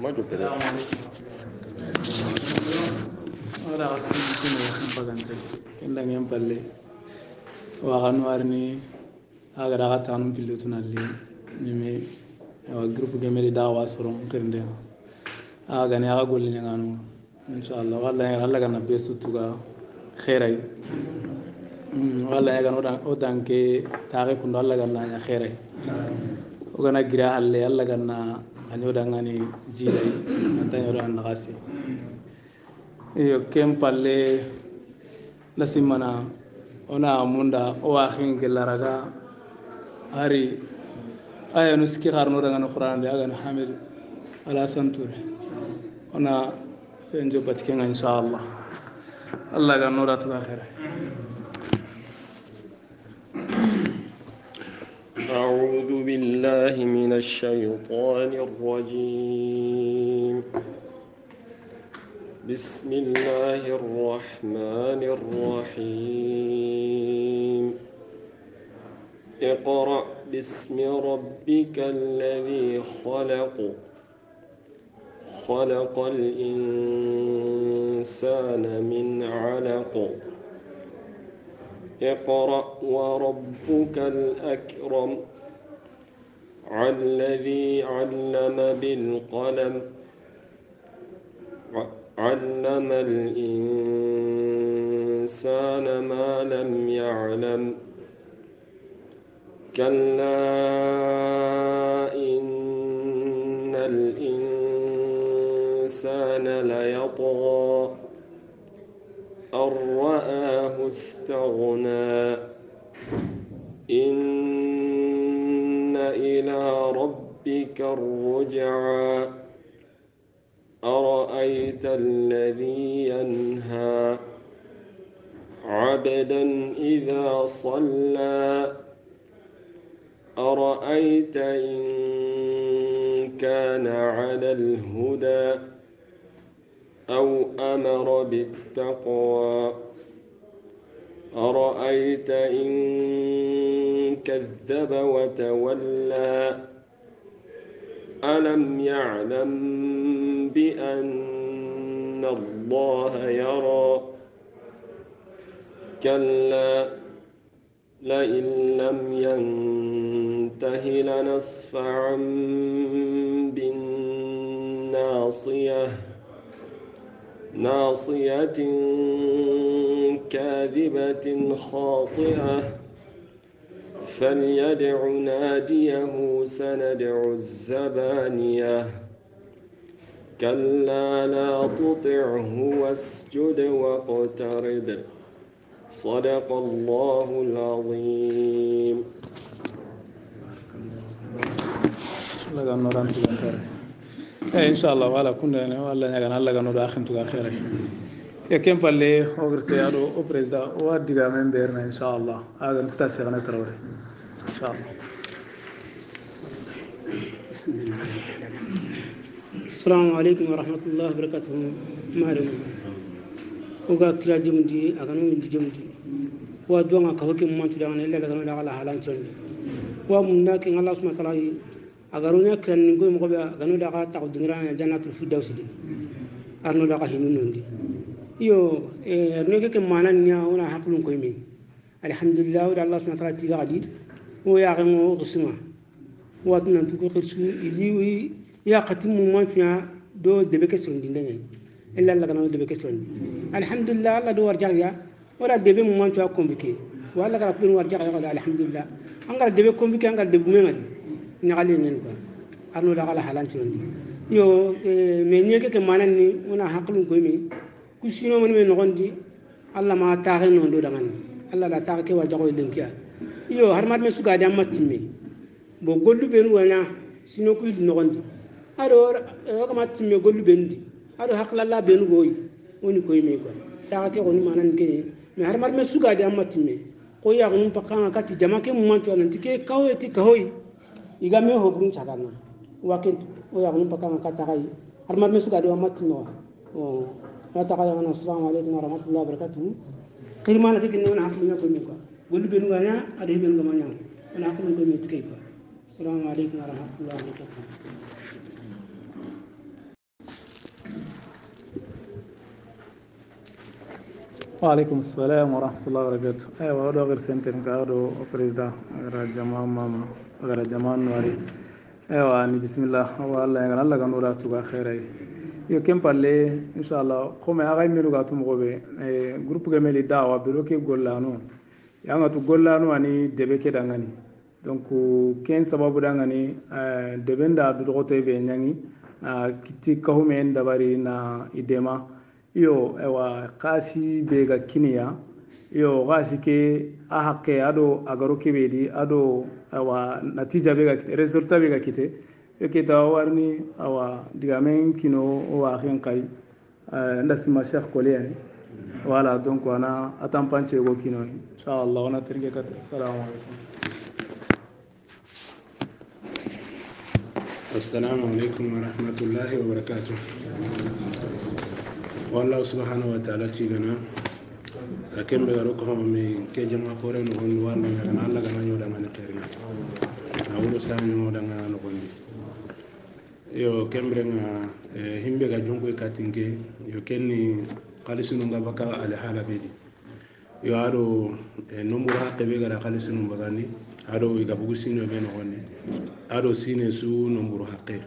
ما جو كده ولا أصلا كنا بغنت إلا نيم بالله وغنوارني أقدر أقطعهم بلوتنا اللي ميمي جروب جميل دعوة سرهم كرندي أغني أقول لي عنه إن شاء الله والله الله كنا بيسوتوا خيري والله كنا أودان كي تاعي كنا الله كنا خيري وكنا جراه اللي الله كنا أنيودان غني جيلي أنت يودان نغاسي iyo kem palle lasimana ona munda o akhin gelaraga ari aya nuski kharno daga no qur'an de aga hamid ala santur ona enjo batken inshallah allah ga nuratu akhira أعوذ بالله من الشيطان الرجيم بسم الله الرحمن الرحيم اقرأ باسم ربك الذي خلق خلق الإنسان من علق اقرأ وربك الأكرم الذي علم بالقلم علم الإنسان ما لم يعلم كلا إن الإنسان ليطغى أن رآه استغنى إن إلى ربك الرجعى أرأيت الذي ينهى عبدا إذا صلى أرأيت إن كان على الهدى أو أمر بالتقوى أرأيت إن كذب وتولى ألم يعلم بأن الله يرى كلا لئن لم ينته لنصفعا بالناصية ناصية كاذبة خاطئة فليدع ناديه سندع الزبانية كلا لا تطعه واسجد واقترب صدق الله العظيم إن شاء الله ولا كنا ولا نجعل الله كنا داخل تجا خير يا كم بالله أغرسيارو أو بريزدا واديكا من بيرنا إن شاء الله هذا نكتسي غنى تروي إن شاء الله السلام عليكم ورحمة الله وبركاته مارم وقا كلا جمدي أغنو من جمدي وادوانا كهوكي ممانتو دانا إلا لغنو لغالا حالان ترندي ومناكي الله سبحانه وتعالى أغرونا كران نقول مقبع أغنو لغا تاقو دنگرانا جنات الفردوس دي أرنو لغا هنونون دي يو نيكي كمانا نيا ونا حقلون كويمين الحمد لله ودى الله سبحانه وتعالى تيغا دي وياغنو غسما واتنا نتوكو خرسو إليوي يا قتم ممانتو دو دبكة سوندي دنيا إلا لغنو دبكة سوندي الحمد لله الله دو ورجع يا ولا دبي ممانتو كومبيكي ولا غرا بين ورجع يا الحمد لله أنغر دبي كومبيكي أنغر دبي مينغا نغالي نينكو أرنو لغالا حالان تروندي يو مينيكي كمانا ني ونا حقلون كويمي كسينو من نغندي الله ما تاغي نوندو دغاني الله لا تاغي وجاغو دنكيا يو هرمات مسو غادي اماتيمي بو غولو بين وانا سينو كوي نغندي ادور كما تيمي غولو بندي ادو حقلا لا بين غوي وني كويمي كو تاغي كوني مانان كني مي هرمات مسو غادي اماتيمي ko ya gun pakanga kati jamake mumancho nantike kawe ti kahoy igame hogun chagana wakin o ya gun pakanga kata kai harmat mesu gadi wamatino o ta kaya ana assalamu alaikum warahmatullahi wabarakatuh kirmana tikin wona hakuna ko mi ko gollu benu ganya ade benu gamanya wona hakuna ko mi tikay ko assalamu alaikum warahmatullahi wabarakatuh وعليكم السلام ورحمة الله وبركاته. أيوة هذا غير سنتين كهذا بريزدا غير جماعة ماما غير جماعة نواري. أيوة يعني بسم الله والله يعني الله كان ولا تبغى خيري. يو كم بالله إن شاء الله خم أغاي ميلو كاتم غوبي جروب كمالي دعوة بروكي غولانو يعني غولانو أني دبك دعاني donc ken sababu dangani debenda durote be nyangi kiti kahumen dabari na idema yo ewa kasi be ga kiniya yo gasi ke ahake ado agaro kebedi ado ewa natija be ga resultat be ga kite yo kita warni awa digamen kino wa khen kai ndasima sheikh koleni wala donc ana atampanche go kino inshallah ona terge kat assalamu alaikum. السلام عليكم ورحمة الله وبركاته. والله سبحانه وتعالى تيجنا أكمل بيروكهم من كجماعة كورين ونوان من الله كنا يودا من كيرنا أولو سان يودا من نقولي يو كمبرنا هم بيجا جونكو كاتينكي يو كني قالسون غبكا على حالة بيدي يو هادو نمبر بيجا قالسون بغاني ado iga bugu sino be no wonni ado sine su nomburu haqqe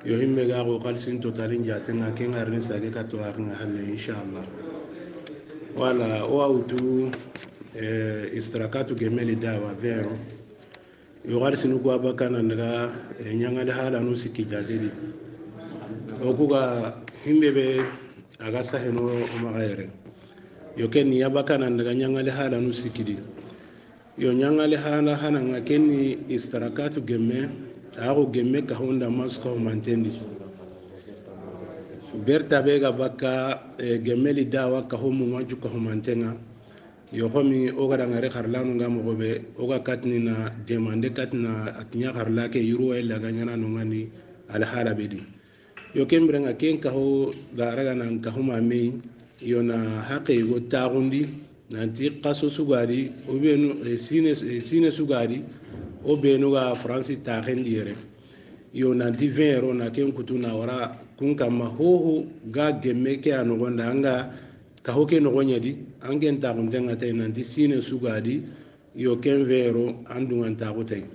yo himme ga ko qalsin totalin jatenga ken arni sage ka to arna halle inshallah wala o autu istrakatu gemeli dawa vero yo qalsinu ko abakana ndaga nyangale hala no sikki jadedi o kuga himme be aga saheno o magayre yo ken yabakana ndaga nyangale hala no sikidi yo nyangale hala hana ngakeni istarakatu gemme ago gemme ka honda masko mantendi berta bega baka gemmeli dawa ka homu maju ka mantenga yo khomi o gara ngare kharlanu ngam gobe o ga katni na demande katna atnya kharla ke yuro ela ganyana no ngani al hala bedi yo kembre ngaken ka ho daraga nan ka huma me yo na haqe go tagundi nanti qaso sugari o benu sine sugari o benu ga france ta rendire yo nanti 20 euro na ken kutuna wara kun kama hoho ga gemme ke anu gonda anga ka hoke no gonyedi angen ta gundenga tay nanti sine sugari yo ken 20 euro andu nganta ko tay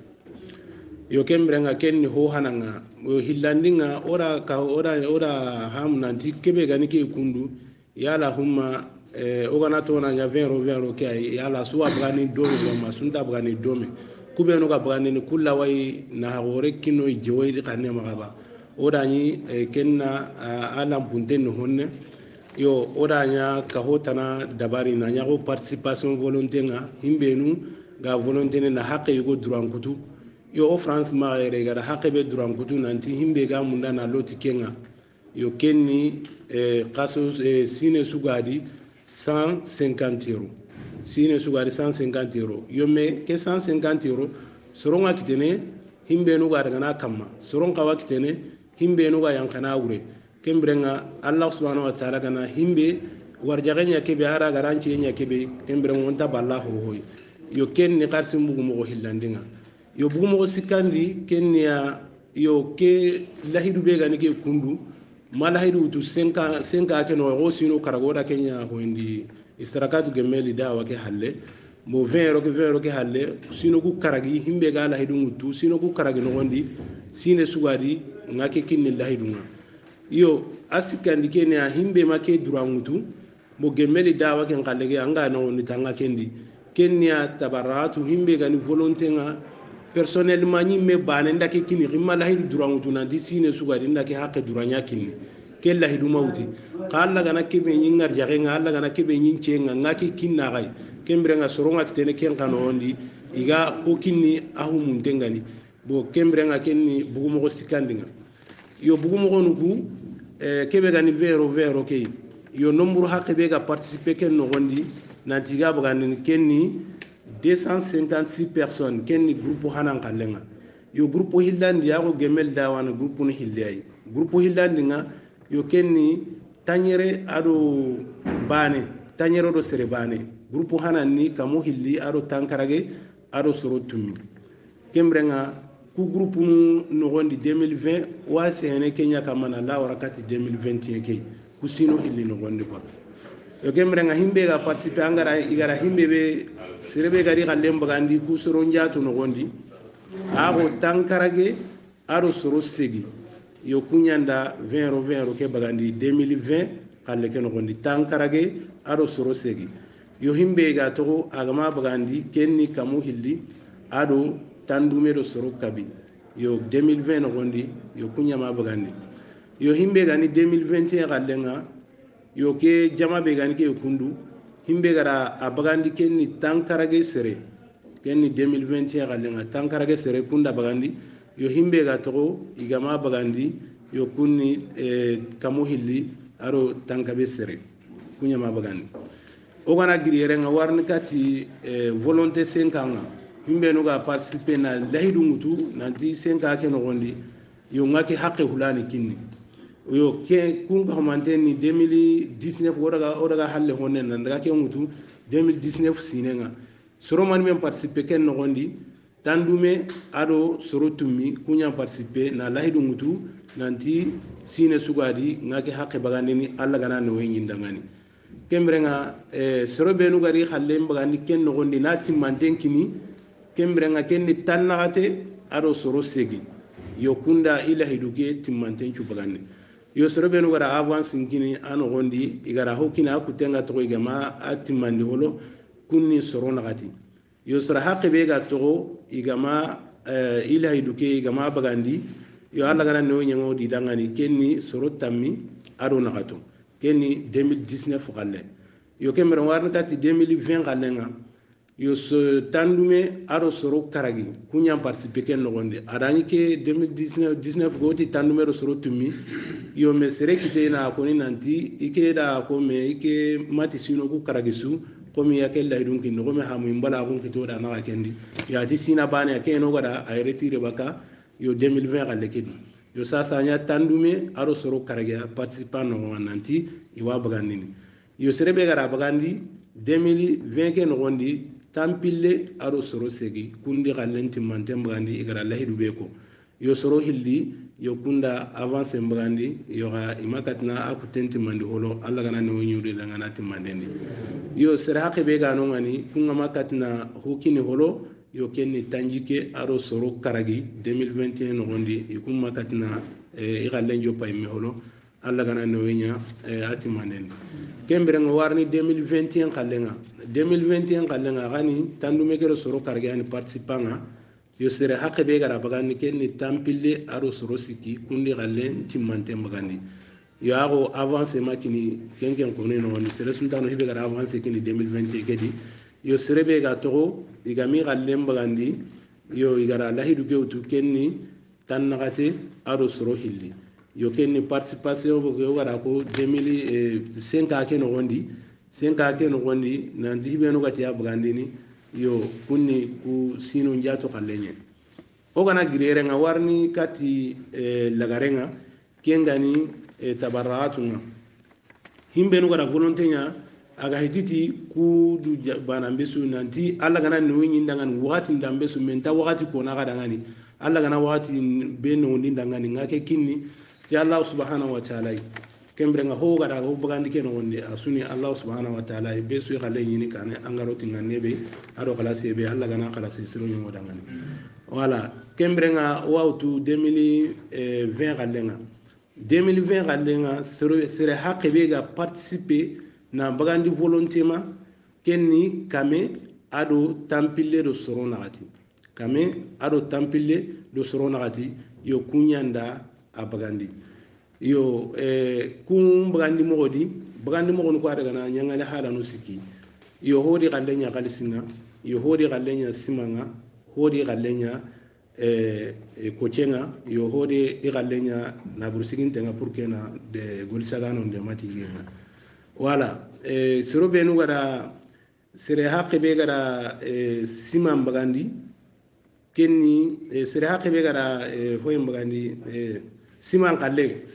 yo ken brenga ken ni ho hananga o hillandinga ora ham nanti kebe gani ke kundu yala humma o gana to na nya 20 euro ke yala suwa brani dome ma sunta brani dome kube no ga brani ni kula wai na hore kino jewoy di kanne magaba o dani kenna alam bunte no honne yo o danya ka hotana dabari na nya ko participation volonté nga himbenu ga volonté na haqqe go duran kutu yo o france ma re ga haqqe be duran kutu nanti himbe ga munda na loti kenga yo kenni qaso sine sugadi 150 euros sine sugari 150 euros yo me ke 150 euros soronga kitene himbe no ga daga na kamma soronga wa kitene himbe no ga yankana wure kembrenga allah subhanahu wa ta'ala kana himbe warjaganya kebe ara garanci nya kebe kembrenga wonta ballahu hoy yo ken ni qarsi mbugu mo hillandinga yo bugu mo sikandi ken ya yo ke lahidu be ga ni ke kundu malahidu tu 5 ke no go sino karagoda kenya ko indi istarakatu gemeli dawa ke halle mo 20 euro ke halle sino ku karagi himbe ga lahidu mutu sino ku karagi no gondi sine sugari ngake kinni lahidu nga yo asikandi kenya himbe make durangutu mo gemeli dawa ke ngallege anga no ni tanga kendi kenya tabaratu himbe ga ni volonté nga personnellement ni me bane ndake kini rimma lahidu durangutu na di sine sugari ndake hakke duranya kini kella hidu mawti qalla gana kebe nyingar jage ngalla gana kebe nyincenga ngaki kinna gai kembre nga soronga tene ken kano ondi iga hokini ahu mundengani bo kembre nga kenni bugu mo stikandinga yo bugu mo nugu kebe gani vero ke yo nombre hakke be ga participer ken no gondi nanti ga bugani kenni 256 personnes kenni groupe hanan kallenga yo groupe hillandi yago gemel dawana groupe no hillay groupe hillandi nga yo kenni tanyere ado bane tanyere do sere bane groupe hanan ni kamo hilli ado tankarage ado sorotumi kembrenga ku groupe no gondi 2020 wa sene kenya kamana la warakati 2021 ke ku sino hilli no gondi kwa yo kemre nga himbe ga participer angara igara himbe be serebe gari kallem bagandi ku soro njatu no gondi ago tankarage aro soro segi yo kunyanda 20 ke bagandi 2020 kalle ke no gondi tankarage aro soro segi yo himbe ga to agama bagandi kenni kamu hilli ado tandume do soro kabi yo 2020 no gondi yo kunyama bagandi yo himbe ga ni 2021 kallenga yo ke jama be ga ni ke kundu himbe gara abagandi kenni tankarage sere kenni 2021 kallenga tankarage sere kunda bagandi yo himbe ga to igama bagandi yo kunni kamu hilli aro tankabe sere kunyama bagandi o gana giriere nga warni kati volonté 5 ans himbe no ga participer na lahidu mutu nanti 5 ans ke no gondi yo ngaki haqqe hulani kinni yo ke kun ka manteni 2019 odaga halle honen nan daga ke mutu 2019 sinenga soro man men participer ken no gondi tandume ado soro tummi kunya participer na lahidu mutu nanti sine sugadi ngaki haqqe bagandini alla gana no wenyi ndangani kembrenga soro benu gari halle bagandi ken no gondi na timmanten kini kembrenga ken ni tannagate ado soro segi yo kunda ila hiduke timmanten cu bagandi yo soro benu gara avance kini ano gondi igara hokina akutenga to igama atimandi holo kunni soro nagati yo soro haqqe be ga to igama ila hiduke igama bagandi yo alla gana no nyango di dangani kenni soro tammi ado nagato kenni 2019 galle yo kemere warna kati 2020 gallenga yo so tandume aro soro karagi kunya participer ken no gonde adani ke 2019 goti tandume ro soro tumi yo me sere kite na ko ni nanti ike da ko me ike mati sino ku karagi su ko mi yake la idun kin no me ha mu mbala ko kito da na kendi ya ti sina bane ke no gada ay retire baka yo 2020 galle kedi yo sasa nya tandume aro soro karagi participant no nanti iwa bagandini yo serebe gara bagandi 2020 ke no gondi tampille aro soro segi kundi galenti mantem bagandi igara lahidu beko yo soro hilli yo kunda avance bagandi yo ga imakatna akutenti mandi holo alla gana no nyude ngana timandeni yo sere hakke be gano ngani kunga makatna hukini holo yo kenni tanjike aro soro karagi 2021 no gondi ikum makatna igalen jo pay mi holo alla gana no wenya atimandeni kembere ngo warni 2021 kallenga gani tandume kero soro karge ani participanga yo sere hakke be gara bagani kenni tampille aro soro siki kundi gallen timmante bagandi yo ago avance makini kenken kono no ni sere sultano hibe gara avance kini 2020 kedi yo sere be ga togo igami gallen bagandi yo igara lahidu gewtu kenni tannagate aro soro hilli yo kenni participation bo ko gara ko 2005 ke no gondi 5 ke no gondi nan dibe no gati abgandini yo kunni ku sino njato kallenye o gana girere nga warni kati lagarenga kengani tabarraatuna himbe no gara volonté nya aga hititi ku du bana mbesu nanti alla gana no yin dangan wakati ndambesu menta wakati ko na ga dangani alla gana wakati be no ndangani ngake kinni ya Allah subhanahu wa ta'ala kembre nga ho gara ho bagandi ken wonde asuni Allah subhanahu wa ta'ala be su xale nyini kane angaro tingane be ado kala sebe Allah gana kala sisiru nyo dangani wala kembre nga wawtu 2020 galenga 2020 galenga sere haqqe be ga participer na bagandi volontairement kenni kame ado tampille do sorona gati kame ado tampille do sorona gati yo kunyanda abagandi yo kum bagandi mogodi ko daga na nyangale hala no siki yo hodi gallenya galisinga yo hodi gallenya simanga hodi gallenya kochenga yo hodi gallenya na bursigin tenga purkena de golsagano de matigenga wala sero benu gara sere haqqe be gara simam bagandi kenni sere haqqe be gara foyim bagandi siman kalle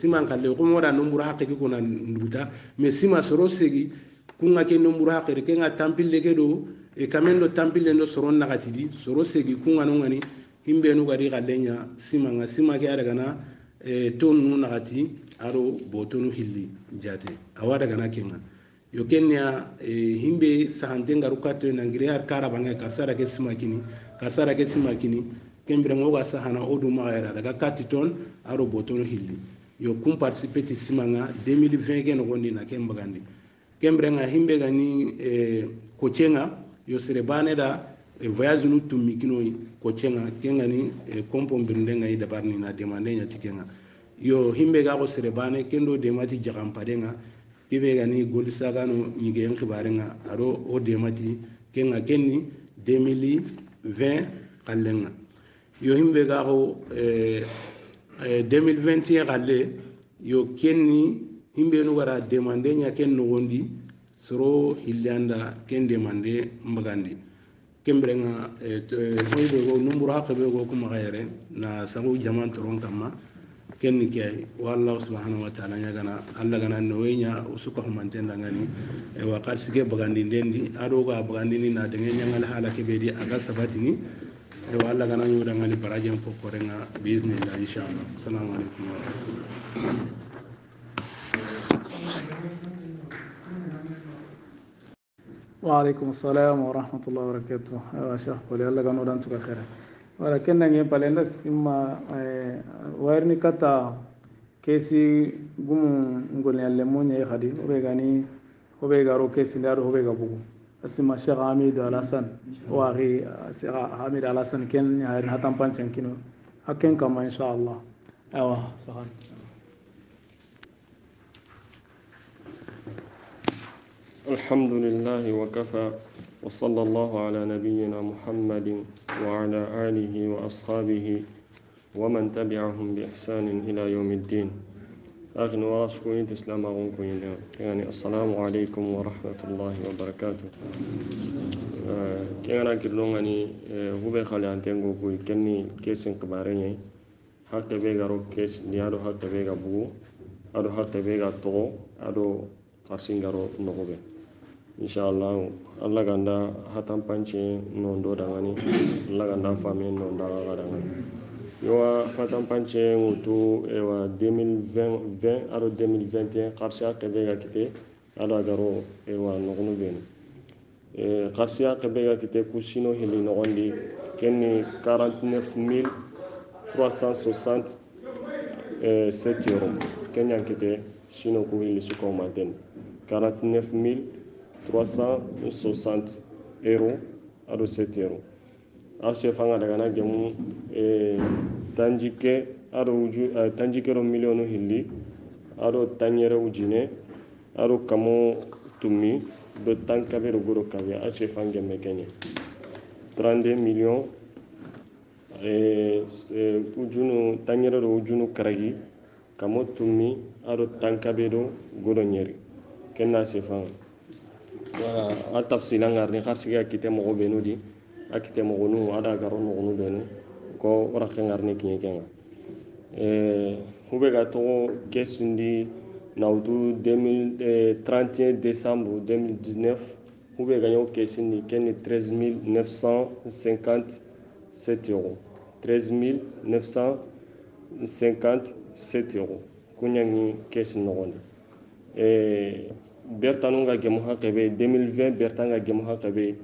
ko moda nomburu haqqe ko na nduta mais sima soro segi kunga ke nomburu haqqe ke nga tampille ke do e kamendo tampille no soro nagatidi soro segi kunga no ngani himbe no gari gallenya sima ke ada gana tonu nagati aro botonu hilli jate awada gana kenga yo kenya himbe sahante ngaru kato na ngire har karabanga karsara ke simakini kembere ngoga sahana odu magayra daga katiton aro botono hilli yo kum participer ti simanga 2020 ke no gondi na kembagandi kembere nga himbe gani kochenga yo sere bane da voyage nu tumikino kochenga kengani kompo mbirnde nga ida barni na demande nya tikenga yo himbe ga ko sere bane kendo demati jagampadenga kibe gani golisa gano nyige en khibarenga aro o demati kenga kenni 2020 kallenga yo himbe ga ko 2021 kalle yo kenni himbe no wara demande nya ken no wondi soro hillanda ken demande mbagandi kembrenga hoybe go numru hakabe go kuma gayre na sangu jaman toron kama kenni kay wallahu subhanahu wa ta'ala nya gana alla gana no wenya usuko humantenda ngani wa qarsige bagandi ndendi ado ga bagandi ni na dengen nyangal hala ke bedi aga sabatini walla gana nyuda ngani barajem pokorenga bismillah inshallah assalamu alaikum وعليكم السلام ورحمة الله وبركاته شيخ ولي الله كانوا دانتو خير ولكن نجي بالنا سما ويرني كتا كيسي قوم نقول يعلمون يا خدي وبيغاني وبيغارو كيسي دارو وبيغابو اسمع الشيخ حميد الحسن واغي الشيخ حميد الحسن كان يعني هتم بانشن كينو هكين كما ان شاء الله ايوه شكرا الحمد لله وكفى وصلى الله على نبينا محمد وعلى آله وأصحابه ومن تبعهم بإحسان إلى يوم الدين أغنى واشكوين تسلام أغنكوين يعني السلام عليكم ورحمة الله وبركاته كنا كلونغني هو بخالي أنتنغو كوي كني كيسن كباريني حتى بيغا رو كيس نيادو حتى بيغا بو أدو حتى بيغا تو أدو قرسينغارو نغوبي inshallah Allah ganda hatam panche nondo dangani Allah ganda fami nondo dangani yowa fatam panche ngutu ewa 2020 aro 2021 qarsha kebega kite ala garo ewa nognu ben qarsha kebega kite kusino hili nogondi kenni 49367 euros kenyan kite sino ku hili suko maten 49360 euros ado 7 euros ashe fanga daga na gemu tanjike ado uju tanjike ro milionu hilli ado tanyere ujine ado kamo tumi do tankabe ro goro kabe ashe fanga mekenya 32 millions ujunu tanyere ro ujunu karagi kamo tumi ado tankabe do goro nyeri kenna se fanga a tafsilan garni kharsiga kite mo benu di akite mo gonu ada garo no gonu benu ko rakke ngarni kinye kenga hube ga to kesundi nautu 31 décembre 2019 hube ga yo kesundi ken 13957 euros 13957 euros kunyangi kesun no gonu berta nunga gemu hakabe 2020 berta nga gemu hakabe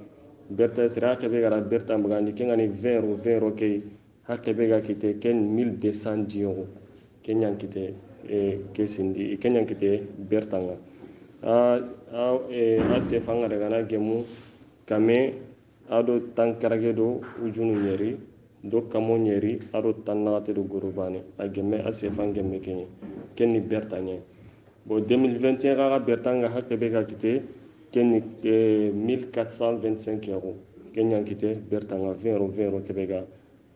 berta sira hakabe gara berta mbagandi kengani 20 euros kay hakabe ga kite ken 1210 euros kenyan kite kesindi kenyan kite berta nga ase fanga daga na gemu kame ado tankarage do ujunu nyeri do kamo nyeri ado tanate do gorobane agemme ase fanga me kenni berta nye bon 2021 ga bertanga hakabe ga kite kenni 1425 euros kenyan kite bertanga 20 euros kebega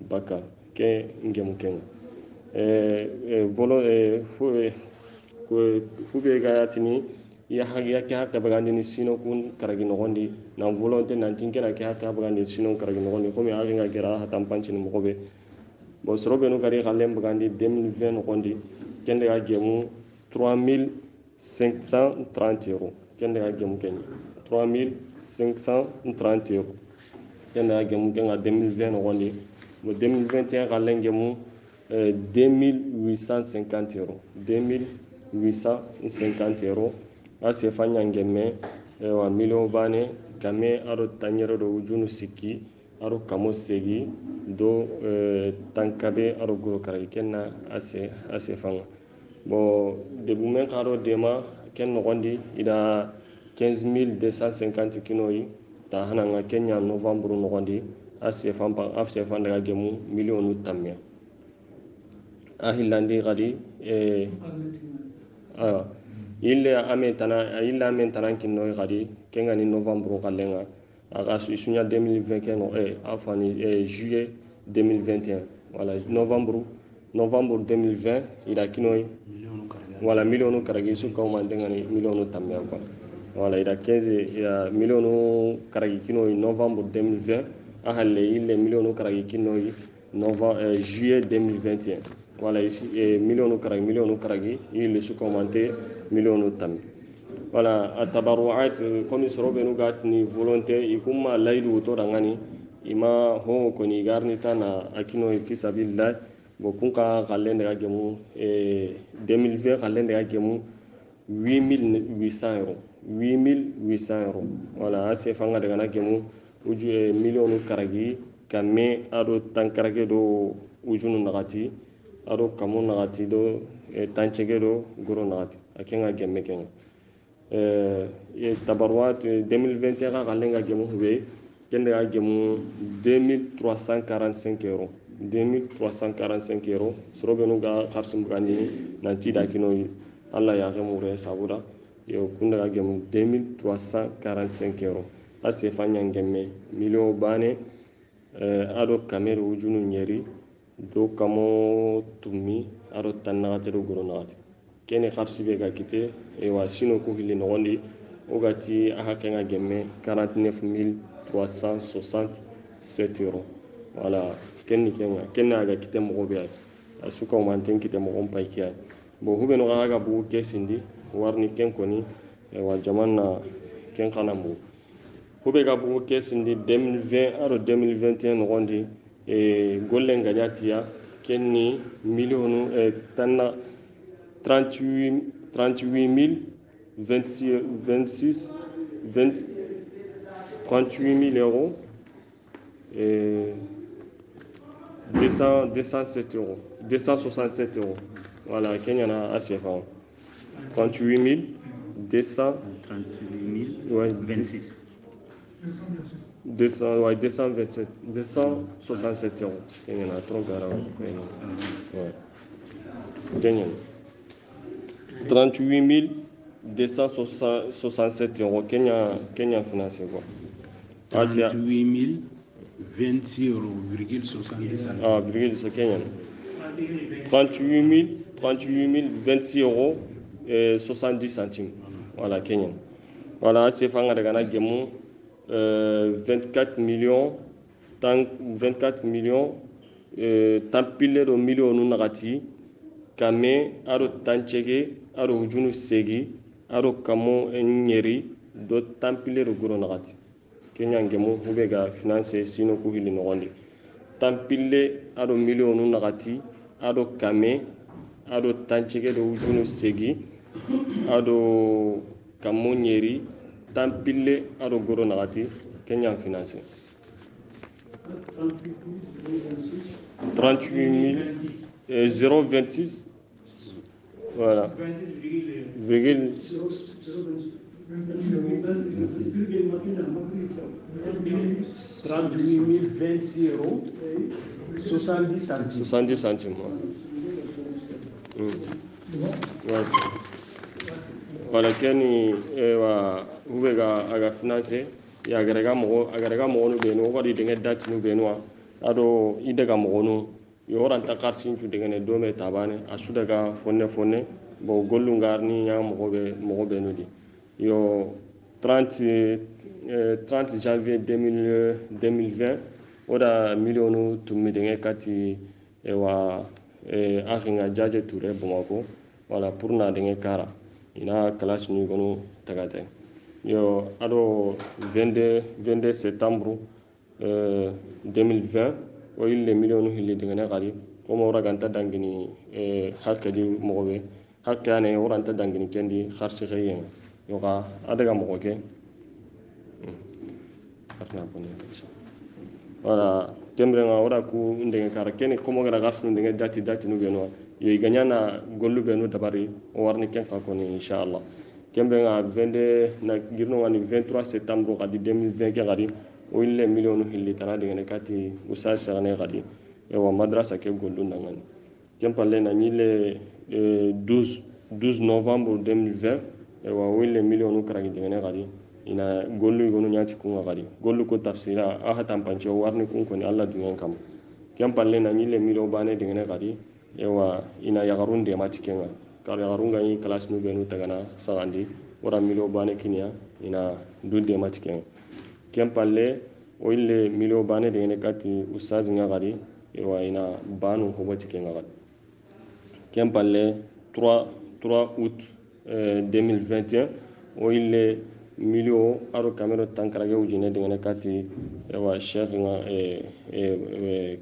baka ke ngemu ken volo fube ga yatini ya hagiya ke hakabe ga ni sino kun karagi no gondi na volonté nan tinkena ke hakabe ga ni sino karagi no gondi ko mi agi ga gera hatam panchi mo gobe bo sorobe no kari khalem bagandi 2020 no gondi kende ga gemu 3530 euros kende ga gemu ken 3530 euros kende ga gemu ken 2020 no gondi mo 2021 kalen gemu 2850 euros 2850 euros asefa ñangemme wa million bane kame aro tanyero do ujunu sikki aro kamo segi do tankabe aro goro karagi kenna asefanga bon debu men karo dema ken nogondi ida 15250 kinoyi ta hananga kenya novembre nogondi asefan daga gemu millionu tamya ahillandi gadi illa amen tanan kinno gadi kenga ni novembre kallenga aga sunya 2020 keno afani juillet 2021 voilà novembre 2020 ida kinoy wala millionu karagi su ko man dengani millionu tamya quoi wala ida 15 ida millionu karagi kinoy novembre 2020 ahalle ille millionu karagi kinoy juillet 2021 wala millionu karagi ille su ko mante millionu tamya wala atabarruat comme sorobenu gatni volonté ikumma laydu to dangani ima ho ko ni garnita na akino fi sabilillah bo kunka kalende ga gemu 2020 kalende ga gemu 8800 euros wala ase fanga daga na gemu uju millionu karagi kame ado tankarage do ujunu nagati ado kamu nagati do tanchege do goro nagati akenga gemme kenga tabarwat 2021 ka kalenga gemu hube kende ga gemu 2345 euros 2345 euros sorobenu ga kharsum gani nanti da kino Allah ya gemu re sabuda yo kunda ga gemu 2345 euros ase fanya ngemme million bane ado kamera ujunu nyeri do kamo tumi ado tanagate do goro nagati kene kharsibe ga kite wa sino ko hili nogondi ogati aha kenga gemme 49367 euros voilà kenna ga kite mo be asuka o manten kite mo on pay kiya bo hube no ga bu kesindi warni ken koni wa jamanna ken kana mo hube ga bu kesindi 2020 aro 2021 nogondi gollen ga jatiya kenni millionu tanna 38 000 euros et 267 euros 267 euros voilà Kenya na ACFA 38 226 267 euros Kenya na trop gara ouais Kenya 38 267 euros Kenya financé quoi 38 026 euros, 70 ah, virgule ce Kenya 38 026 euros et 70 centimes voilà Kenya voilà c'est fanga daga na gemu 24 millions tampille do millionu nagati kame aro tanchege aro ujunu segi aro kamo nyeri do tampille do goro nagati Kenya ngemu hubega finance sino ku hili nogondi tampille ado millionu nagati ado kame ado tanchege do ujunu segi ado kamo nyeri tampille ado goro nagati Kenya finance 38 026 voilà virgule 38 026 euros 70 centimes voilà keni wa hubega aga finance ya agarega mo no beno ko di denga date no beno ado idega mo no yoran ta karsin ju denga ne dome tabane asudaga fonne bo gollu ngarni nya mo be no di yo 30 janvier 2020 oda millionu tummi denga kati wa akhinga jaje touré bomako voilà pour na denga kara ina classe ni gono tagate yo ado 22 septembre 2020 o ille millionu hilli dingane gari ko mo raganta dangini hakkadi mogobe hakkane oranta dangini kendi kharsi khayyen yoga adaga mo ke wala tembre nga ora ku ndenge kara kene komo gara gasnu ndenge dati nu beno yo iganyana gollu beno dabari o warni ken ka ko ni inshallah kembe nga 22 na girno wani 23 septembre kadi 2020 ke kadi o ille millionu hilli tana de ne kati usa sarane kadi e wa madrasa ke gollu ndangani kempalle na nyile 12 novembre 2020 e wa o ille millionu karagi de ne kadi ina gollu gonu nyati kunga kadi gollu ko tafsira a hatan pancho warni kun ko ni Allah dungen kam kempalle na nyile milo bane de ne kadi e wa ina yagarun de matikenga kar yagarunga ni class nu benu tagana sagandi wara milo bane kinya ina dudde matikenga kempalle o ille milo bane de ne kati ustaz nga kadi e wa ina banu ko batikenga kadi kempalle 3 août 2021 o ille milio aro kamero tankarage ujine dingane kati wa sheikh nga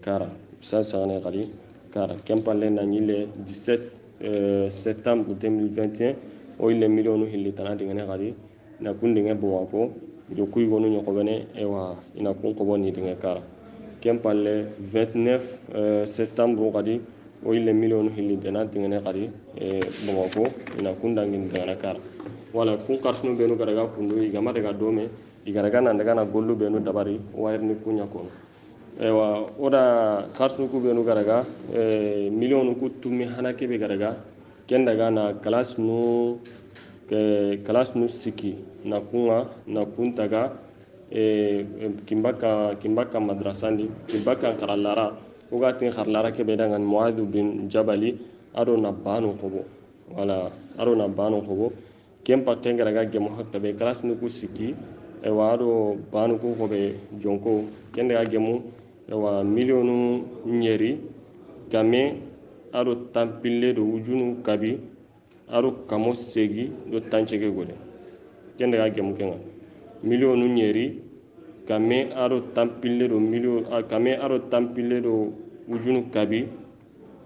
kara sasa ne kali kara kempalle na nyile 17 septembre 2021 o ile milionu hilli tana dingane kali na kundinge bwako jokuy gonu nyoko bene wa ina kun ko boni dinge kara kempalle 29 septembre kali o ile milionu hilli tana dingane kali bwako ina kundangin dingane kara wala kun karsunu benu garaga kundu igama daga dome igaraga nan daga na gollu benu dabari wayarni kunya kono ewa oda karsunu ku benu garaga millionu ku tumi hanake be garaga ken daga na class nu siki na kunga na kuntaga kimbaka madrasandi kimbaka karallara uga tin kharlara ke be daga muadu bin jabali ado na banu kobo wala ado na banu kobo kempa tengaraga gemu hakka be class nu ku siki e wado banu ku ko be jonko kenda gemu e wa milionu nyeri game aro tampille do ujunu kabi aro kamo segi do tanchege gode kenda gemu kenga milionu nyeri game aro tampille do game aro tampille do ujunu kabi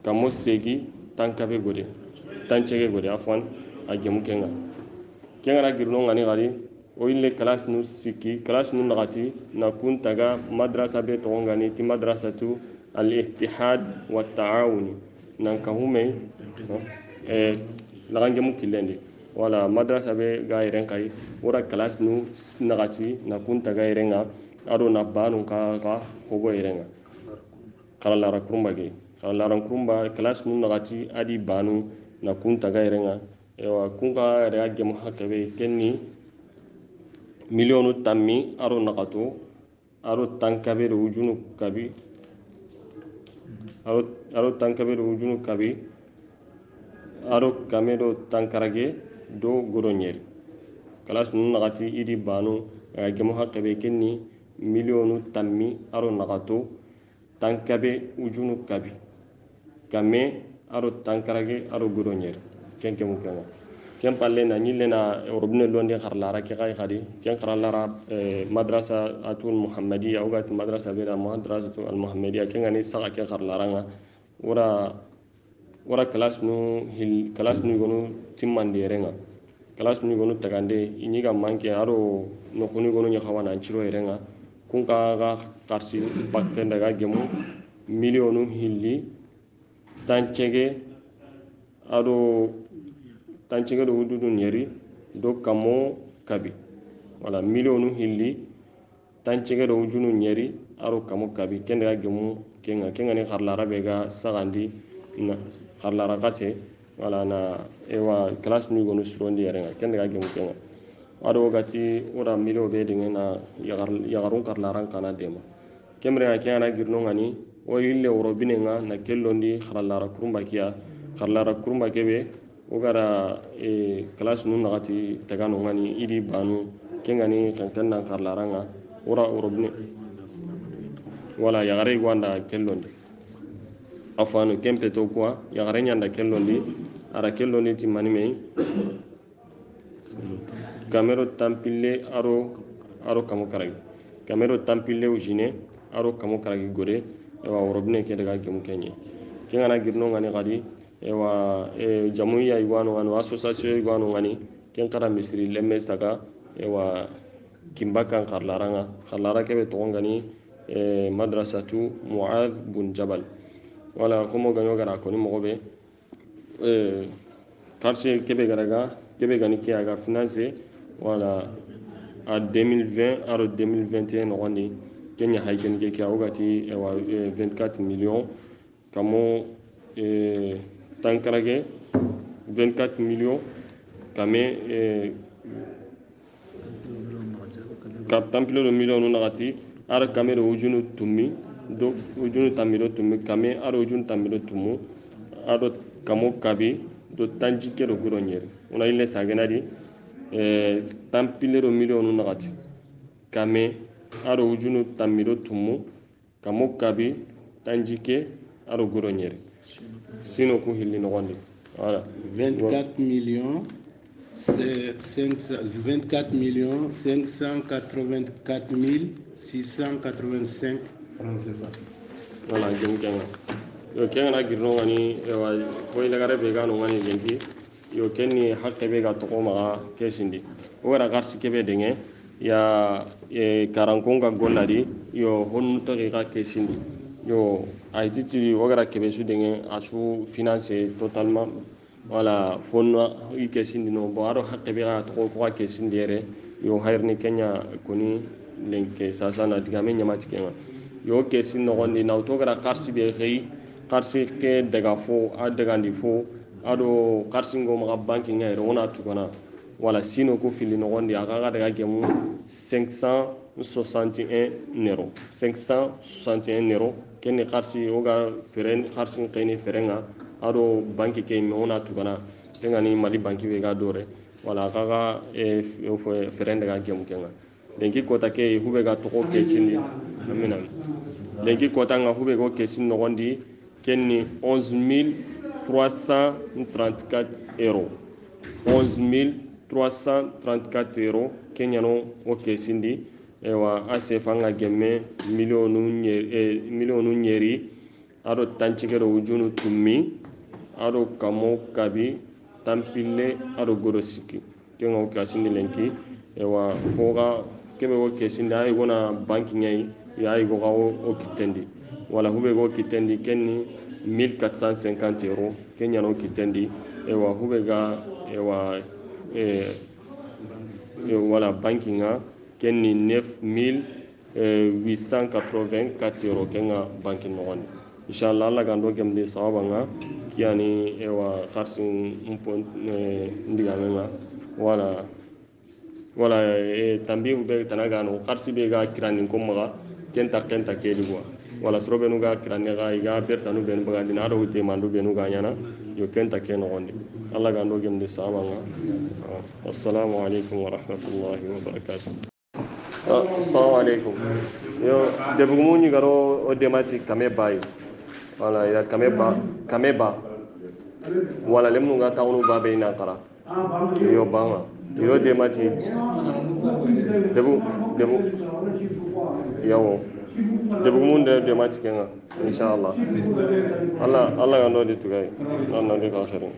kamo segi tankabe gode tanchege gode afwan a gemu kenga kengara girno ngani gari o ille class nu siki class nu nagati na kun taga madrasa be to ngani ti madrasatu al ittihad wa ta'awun nan ka hume lagange mu kilendi wala madrasa be ga iren kai ora class nu nagati na kun taga irenga ado na banu ka ko go irenga kala lara kurumba class nu nagati adi banu na kun taga irenga ewa kunga rega gemu hakabe kenni milionu tammi aro nakato aro tankabe do ujunu kabi aro tankabe do ujunu kabi aro kamedo tankarage do goronyeri kalas nun nakati idi banu rega gemu hakabe kenni milionu tammi aro nakato tankabe ujunu kabi kame aro tankarage aro goronyeri kenke mukanga ken palle na nyille na robne londe kharlara ke kay khadi ken kharlara madrasa atul muhammadiya ugat madrasa bela madrasatu al muhammadiya ken ngani saka ke kharlara nga ora class nu gonu timmande renga class nu gonu tagande iniga manke aro no kunu gonu nya khawana chiro renga kunka ga karsi pakke daga gemu milionu hilli tanchege ado tanchege do wududu nyeri do kamo kabi wala milionu hilli tanchege do wujunu nyeri aro kamo kabi kenda gemu kenga ni kharlara bega sagandi na kharlara kase wala na ewa class nu gonu surondi yarenga kenda gemu kenga ado gati ora milio be dingena yagarun kharlara kana dema kemre akana girno ngani o yille orobine nga na kellondi kharlara kurumba kiya kharlara kurumba kebe ogara class nu nagati tagano ngani idi banu kengani kantanna karlaranga ora orobne wala yagare gwanda kellondi afanu kempe to kwa yagare nyanda kellondi ara kellondi timani me kamero tampille aro kamo karagi kamero tampille ujine aro kamo karagi gore ewa orobne ke daga gemu kenye kengana girno ngani gadi ewa jamuya igwano ngani association igwano ngani ken qara misri lemes taga ewa kimbakan kharlara kebe tongani madrasatu Muadh bun Jabal wala komo ganyo gara koni mogobe karse kebe garaga kebe gani ke aga finance wala a 2020 aro 2021 nogoni kenya hayken ke kia ogati ewa 24 millions kamo tankarage 24 millions kame tampilo do millions nagati ara kame do ujunu tummi do ujunu tamiro tummi kame ara ujunu tamiro tumu aro kamo kabi do tanjike do guronyere ona ile sagenadi tampilo do millions nagati kame aro ujunu tamiro tumu kamo kabi tanjike aro guronyere sino ku hilli nogondi voilà 24 millions 24 millions 584 685 francs CFA. Voilà, yo kenga girno ngani ewa boy lagare be gano ngani lengi yo kenni hakke be ga to ma kesindi wara garsi kebe denge ya karankonga golladi yo hon to ga kesindi yo aititi wagara kebe su denge asu financer totalement wala fonna ikesindi no bo aro hakke be ga to ko kesindi ere yo hayrni kenya koni lenke sasana digame nyamati kenga yo kesin no gondi na to gara karsi be xey karsi ke daga fo a daga ndi fo ado karsi ngo ma banki ngay rona tukana wala sino ko fili no gondi aga ga daga gemu 561 euro 561 euro ken karsi oga feren karsi kayni ferenga ado banki ke mi ona tukana tengani mali banki be ga dore wala aga feren daga gemu kenga lenki kota ke hube ga to ko kesini amina lenki kota nga hube go kesini no gondi kenni 11 334 euros 11 334 euros kenyano o kesindi ewa asefa nga gemme millionu nyeri ado tanchikero ujunu tummi ado kamo kabi tampille ado gorosiki kenga o kesindi lenki ewa hoga kebe go kesindi ay gona banki nyai ya ay go o kitendi wala hube go kitendi kenni 1450 euros kenya no kitendi ewa hube ga ewa wala bankinga kenni 9884 euros kenga banki no woni inshallah Allah gando gemde sawabanga kiani ewa kharsin mpon ndigamenga wala tambi ube tanaga no kharsi be ga kirani ko maga kenta kedi go wala srobe nu ga kirani ga iga bertanu ben baga dina do te mandu benu ga nyana yo kenta ken gondi Allah ga ndo gemde sawanga assalamu alaikum wa rahmatullahi wa barakatuh assalamu alaikum yo debugu ni garo o demati kame bayo wala ya kame ba wala lemnu ga tawnu ba be ina qara yo banga yo demati debu yawo debugu mun demati kenga inshallah Allah ga ndo di tugay non non di ko khairin